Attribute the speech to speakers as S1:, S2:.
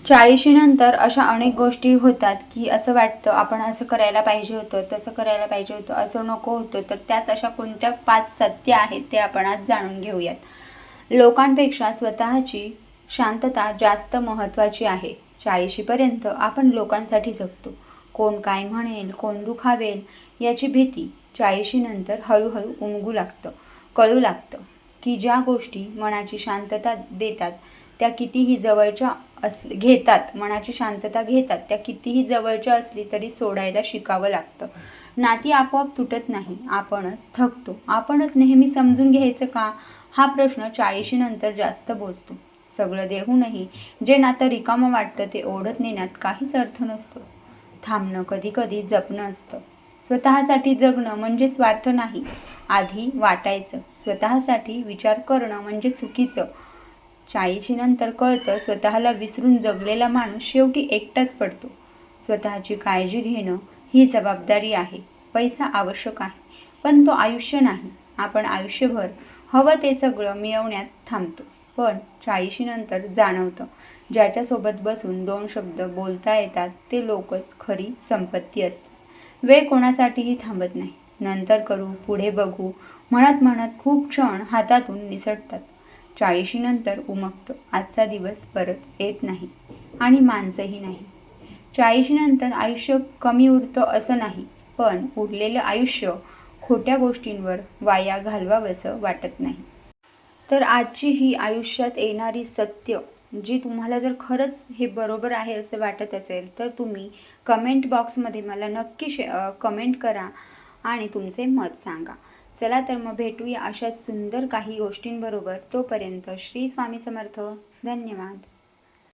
S1: 40शीनंतर अशा अनेक गोष्टी होतात की असं वाटतं आपण असं करायला पाहिजे होतं, तसं करायला पाहिजे होतं, असं नको होतं. तर त्याच अशा कोणत्या 5 सत्य आहेत ते आपण आज जाणून घेऊयात. लोकांपेक्षा स्वतःची शांतता जास्त महत्त्वाची आहे. 40शीपर्यंत आपण लोकांसाठी जगतो. कोण काय म्हणेल, कोण दुखावेल याची भीती 40शीनंतर हळूहळू कळू लागतं की ज्या गोष्टी मनाची शांतता देतात त्या कितीही जवळच्या मनाची शांतता घेतात त्या कितीही जवळच्या असली तरी सोडायला शिकावं लागतं. नाती आपोआप तुटत नाही, आपणच थकतो. आपणच नेहमी समजून घ्यायचं का, हा प्रश्न 40शीनंतर जास्त बोचतो. सगळं देऊनही जे नातं रिकामं वाटतं ते ओढत नेण्यात काहीच अर्थ नसतो. थांबणं कधी कधी जपणं असतं. स्वतःसाठी जगणं म्हणजे स्वार्थ नाही, आधी वाटायचं. स्वतःसाठी विचार करणं म्हणजे चुकीचं. 40शीनंतर कळतं स्वतःला विसरून जगलेला माणूस शेवटी एकटाच पडतो. स्वतःची काळजी घेणं ही जबाबदारी आहे. पैसा आवश्यक आहे, पण तो आयुष्य नाही. आपण आयुष्यभर हवं ते सगळं मिळवण्यात थांबतो. पण 40शीनंतर जाणवतं ज्याच्यासोबत बसून 2 शब्द बोलता येतात ते लोकच खरी संपत्ती असतात. वेळ कोणासाठीही थांबत नाही. नंतर करू, पुढे बघू म्हणत म्हणत खूप क्षण हातातून निसटतात. 40शीनंतर उमगतं आजचा दिवस परत येत नाही आणि माणसंही नाही. 40शीनंतर आयुष्य कमी उरतं असं नाही, पण उरलेलं आयुष्य खोट्या गोष्टींवर वाया घालवावंसं वाटत नाही. तर आजची ही आयुष्यात येणारी सत्य जी तुम्हाला जर खरंच हे बरोबर आहे असं वाटत असेल तर तुम्ही कमेंट बॉक्समध्ये मला नक्की कमेंट करा आणि तुमचे मत सांगा. चला तर मग भेटूया अशा सुंदर काही गोष्टींबरोबर. तोपर्यंत श्री स्वामी समर्थ. धन्यवाद.